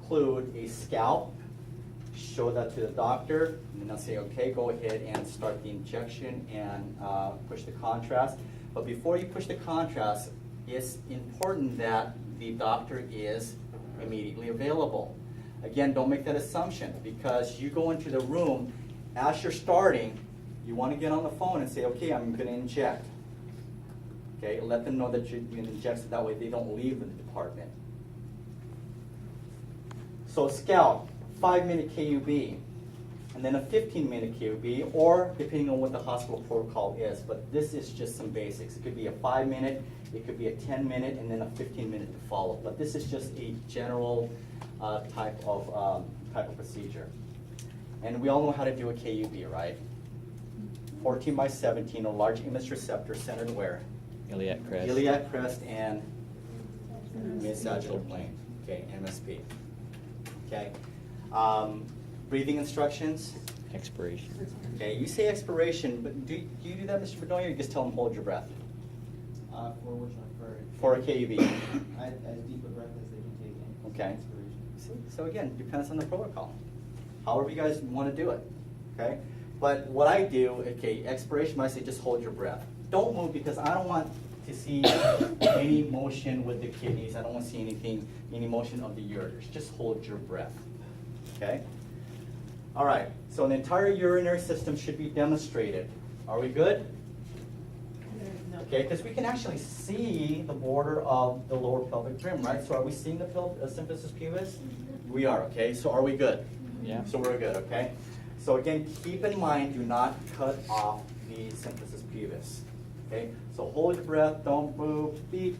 include a scalp, show that to the doctor, and then they'll say, okay, go ahead and start the injection and push the contrast. But before you push the contrast, it's important that the doctor is immediately available. Again, don't make that assumption, because you go into the room, as you're starting, you want to get on the phone and say, okay, I'm going to inject. Okay, let them know that you're going to inject, so that way they don't leave the department. So scalp, 5-minute KUB, and then a 15-minute KUB, or depending on what the hospital protocol is. But this is just some basics. It could be a 5-minute, it could be a 10-minute, and then a 15-minute to follow. But this is just a general type of procedure. And we all know how to do a KUB, right? 14 by 17, a large image receptor centered where? Iliac crest. Iliac crest and mid-sagittal plane. Okay, MSP. Okay. Breathing instructions. Expiration. Okay, you say expiration, but do you do that, Mr. Bedoya, or you just tell them hold your breath? For which one? For a KUB. As deep a breath as they can take in. Okay. Expiration. See? So again, depends on the protocol. However you guys want to do it. Okay? But what I do, okay, expiration, I say just hold your breath. Don't move, because I don't want to see any motion with the kidneys. I don't want to see any motion of the ureters. Just hold your breath. Okay? All right. So the entire urinary system should be demonstrated. Are we good? Okay, because we can actually see the border of the lower pelvic rim, right? So are we seeing the symphysis pubis? We are, okay? So are we good? Yeah. So we're good, okay? So again, keep in mind, do not cut off the symphysis pubis, okay? So hold your breath, don't move, beep.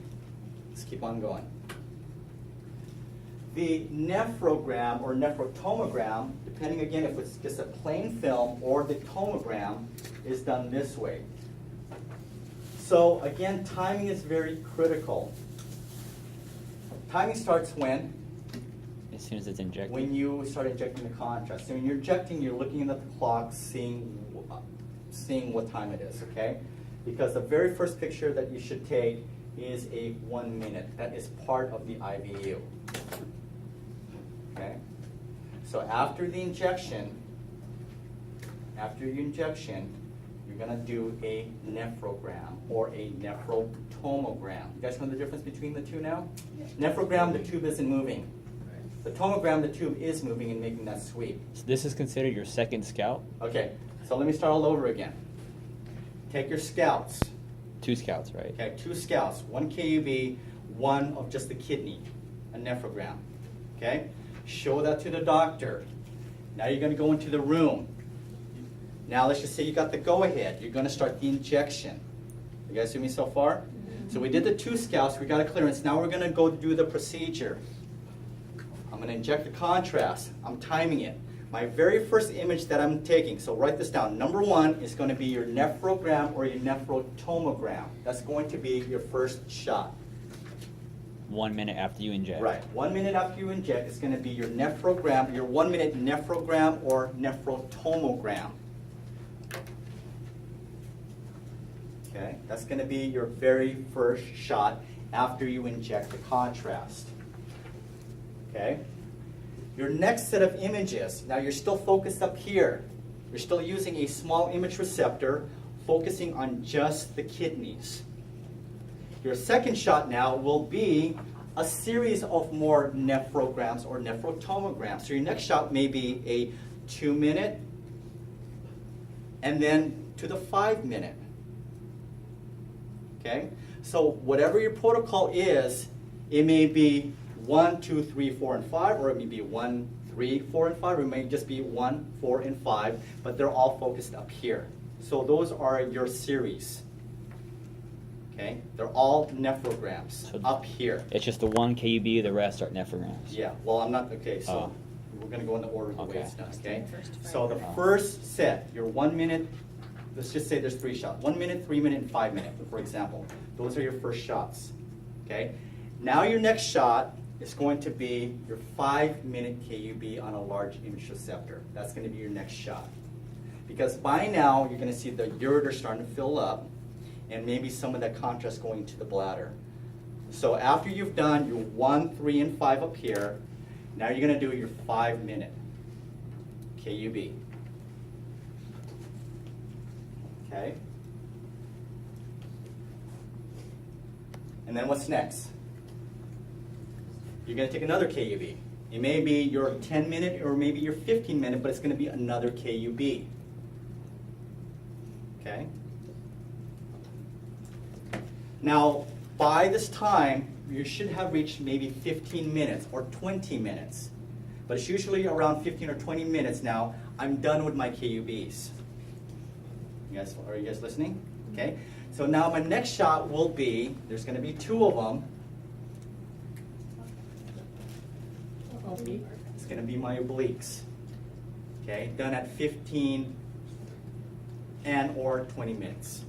Let's keep on going. The nephrogram or nephrotomogram, depending again if it's just a plain film or the tomogram, is done this way. So again, timing is very critical. Timing starts when? As soon as it's injected. When you start injecting the contrast. So when you're injecting, you're looking at the clock, seeing what time it is, okay? Because the very first picture that you should take is a 1 minute. That is part of the IVU. Okay? So after the injection, you're going to do a nephrogram or a nephrotomogram. You guys know the difference between the two now? Yeah. Nephrogram, the tube isn't moving. The tomogram, the tube is moving and making that sweep. So this is considered your second scalp? Okay, so let me start all over again. Take your scalps. 2 scalps, right? Okay, 2 scalps, 1 KUB, 1 of just the kidney, a nephrogram. Okay, show that to the doctor. Now you're going to go into the room. Now let's just say you got the go-ahead. You're going to start the injection. You guys see me so far? So we did the 2 scalps, we got a clearance. Now we're going to go do the procedure. I'm going to inject the contrast. I'm timing it. My very first image that I'm taking, so write this down. Number 1 is going to be your nephrogram or your nephrotomogram. That's going to be your first shot. 1 minute after you inject. Right. 1 minute after you inject, it's going to be your nephrogram, your 1 minute nephrogram or nephrotomogram. Okay, that's going to be your very first shot after you inject the contrast. Okay? Your next set of images, now you're still focused up here. You're still using a small image receptor, focusing on just the kidneys. Your second shot now will be a series of more nephrograms or nephrotomograms. So your next shot may be a 2 minute, and then to the 5 minute. Okay? So whatever your protocol is, it may be 1, 2, 3, 4, and 5, or it may be 1, 3, 4, and 5, or it may just be 1, 4, and 5, but they're all focused up here. So those are your series. Okay? They're all nephrograms So up here. It's just the 1 KUB, the rest are nephrograms. Yeah, well, I'm not, okay, so Oh. we're going to go in the order of the way Okay. it's done, okay? First to So the first set, your 1 minute, let's just say there's 3 shots. 1 minute, 3 minute, and 5 minute, for example. Those are your first shots, okay? Now your next shot is going to be your 5 minute KUB on a large image receptor. That's going to be your next shot. Because by now, you're going to see the ureter starting to fill up, and maybe some of that contrast going to the bladder. So after you've done your 1, 3, and 5 up here, Now you're gonna do your 5-minute KUB. Okay? And then what's next? You're gonna take another KUB. It may be your 10-minute or maybe your 15-minute, but it's gonna be another KUB. Okay? Now, by this time, you should have reached maybe 15 minutes or 20 minutes. But it's usually around 15 or 20 minutes now, I'm done with my KUBs. Are you guys listening? Okay. So now my next shot will be, there's going to be 2 of them. It's going to be my obliques. Okay, done at 15 and or 20 minutes.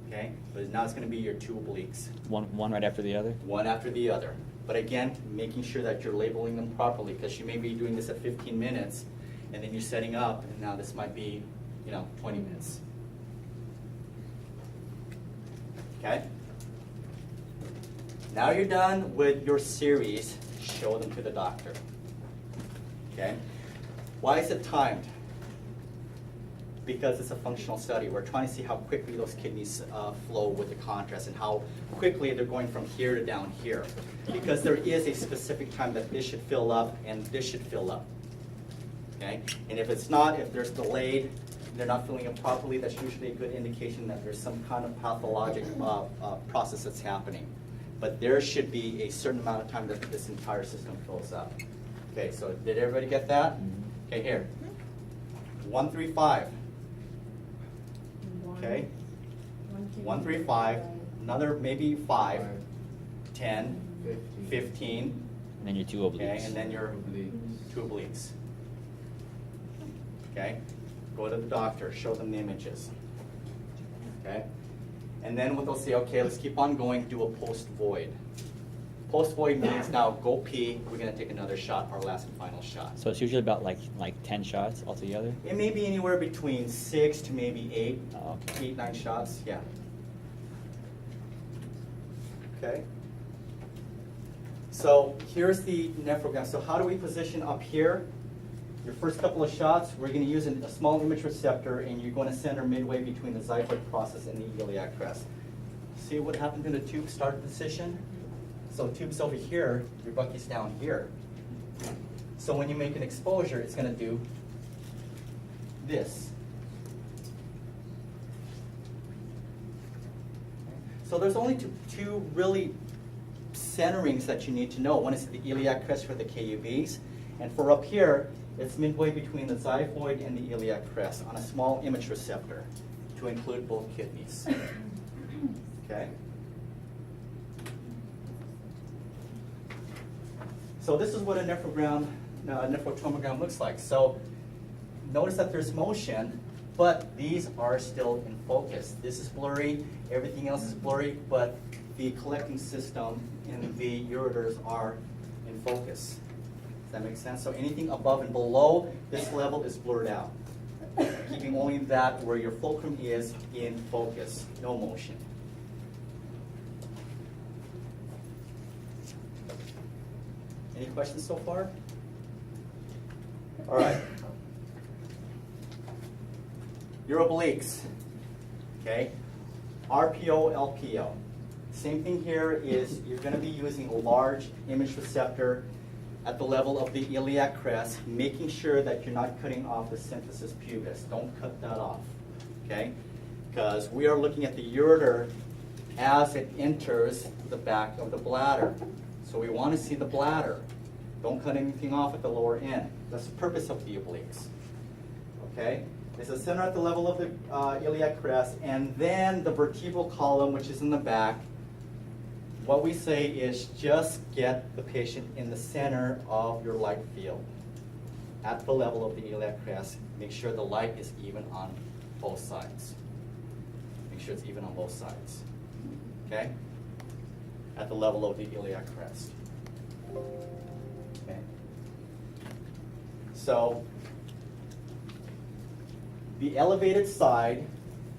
Okay, but now it's going to be your 2 obliques. One right after the other? One after the other. But again, making sure that you're labeling them properly, because you may be doing this at 15 minutes, and then you're setting up, and now this might be, 20 minutes. Okay? Now you're done with your series, show them to the doctor. Okay? Why is it timed? Because it's a functional study. We're trying to see how quickly those kidneys flow with the contrast and how quickly they're going from here to down here. Because there is a specific time that this should fill up and this should fill up. Okay? And if it's not, if there's delayed, they're not filling it properly, that's usually a good indication that there's some kind of pathologic process that's happening. But there should be a certain amount of time that this entire system fills up. Okay, so did everybody get that? Okay, here. 1, 3, 5. Okay? 1, 3, 5. Another maybe 5, 10, 15. And then your 2 obliques. Okay, and then your 2 obliques. Okay? Go to the doctor, show them the images. Okay? And then what they'll say, okay, let's keep on going, do a post-void. Post-void means now go pee, we're gonna take another shot, our last and final shot. So it's usually about like 10 shots altogether? It may be anywhere between 6 to maybe 8, Oh, okay. 8, 9 shots, yeah. Okay? So here's the nephrogram. So how do we position up here? Your first couple of shots, we're going to use a small image receptor, and you're going to center midway between the xiphoid process and the iliac crest. See what happened to the tube start position? So tube's over here, your bucky's down here. So when you make an exposure, it's going to do this. So there's only two really centerings that you need to know. One is the iliac crest for the KUBs, and for up here, it's midway between the xiphoid and the iliac crest on a small image receptor to include both kidneys. Okay? So this is what a nephrotomogram looks like. So notice that there's motion, but these are still in focus. This is blurry, everything else is blurry, but the collecting system and the ureters are in focus. Does that make sense? So anything above and below this level is blurred out. Keeping only that where your fulcrum is in focus, no motion. Any questions so far? All right. Your obliques, okay? RPO, LPO. Same thing here is you're going to be using a large image receptor at the level of the iliac crest, making sure that you're not cutting off the symphysis pubis. Don't cut that off, okay? Because we are looking at the ureter as it enters the back of the bladder. So we want to see the bladder. Don't cut anything off at the lower end. That's the purpose of the obliques, okay? It's a center at the level of the iliac crest, and then the vertebral column, which is in the back. What we say is just get the patient in the center of your light field at the level of the iliac crest. Make sure the light is even on both sides. Make sure it's even on both sides, okay? At the level of the iliac crest. Okay. So the elevated side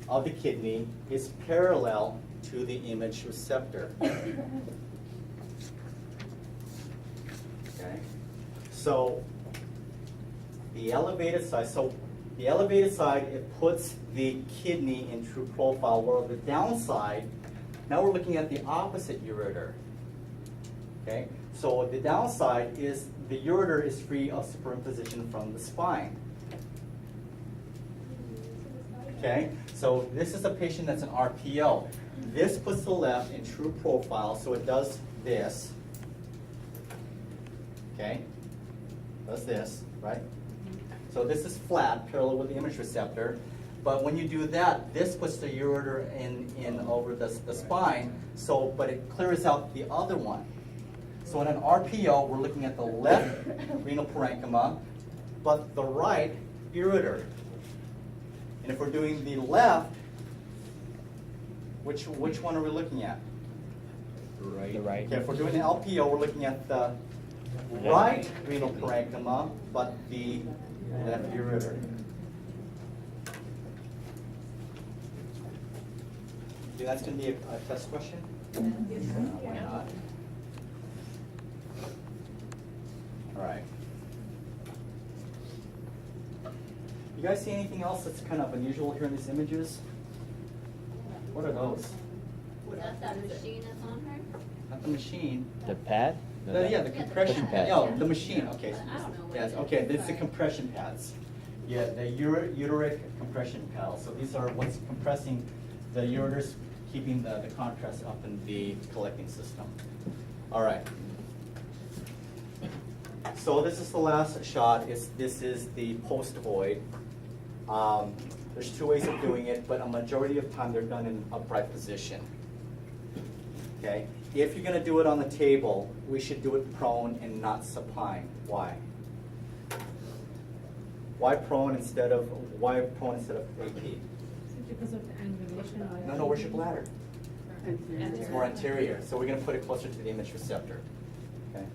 of the kidney is parallel to the image receptor. Okay, so the elevated side, it puts the kidney in true profile, while the downside, now we're looking at the opposite ureter. Okay, so the downside is the ureter is free of superimposition from the spine. Okay, so this is a patient that's an RPO. This puts the left in true profile, so it does this. Okay, does this, right? So this is flat, parallel with the image receptor. But when you do that, this puts the ureter in over the spine, so, but it clears out the other one. So in an RPO, we're looking at the left renal parenchyma, but the right ureter. And if we're doing the left, which one are we looking at? The right. Okay, if we're doing an LPO, we're looking at the right renal parenchyma, but the left ureter. Do that's going to be a test question? Why not? All right. You guys see anything else that's kind of unusual here in these images? What are those? That's that machine that's on her? Not the machine. The pad? Yeah, the compression pad. pad. Oh, the machine. Okay. I don't know what Yes. it is. Okay. This is the compression pads. Yeah, the uteric compression pads. So these are what's compressing the ureters, keeping the contrast up in the collecting system. All right. So this is the last shot. This is the post void. There's two ways of doing it, but a majority of time they're done in upright position. Okay. If you're going to do it on the table, we should do it prone and not supine. Why? Why prone instead of AP? Because of the angulation. No, where's your bladder? It's more anterior, so we're going to put it closer to the image receptor. Okay.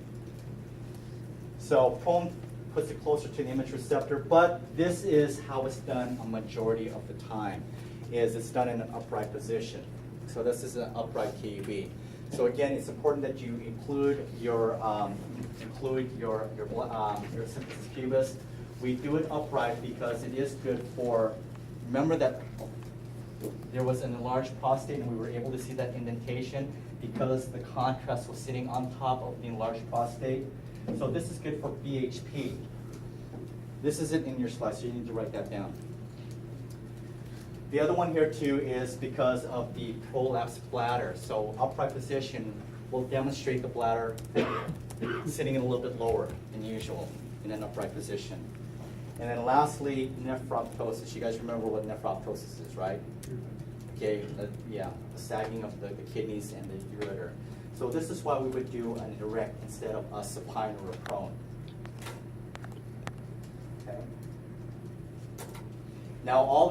So prone puts it closer to the image receptor, but this is how it's done a majority of the time. Is it's done in an upright position. So this is an upright KUB. So again, it's important that you include your symphysis pubis. We do it upright because it is good for. Remember that there was an enlarged prostate, and we were able to see that indentation because the contrast was sitting on top of the enlarged prostate. So this is good for BHP. This isn't in your slide, so you need to write that down. The other one here too is because of the prolapsed bladder. So upright position will demonstrate the bladder sitting a little bit lower than usual in an upright position. And then lastly, nephroptosis. You guys remember what nephroptosis is, right? Okay, yeah, the sagging of the kidneys and the ureter. So this is why we would do an erect instead of a supine or a prone. Okay. Now all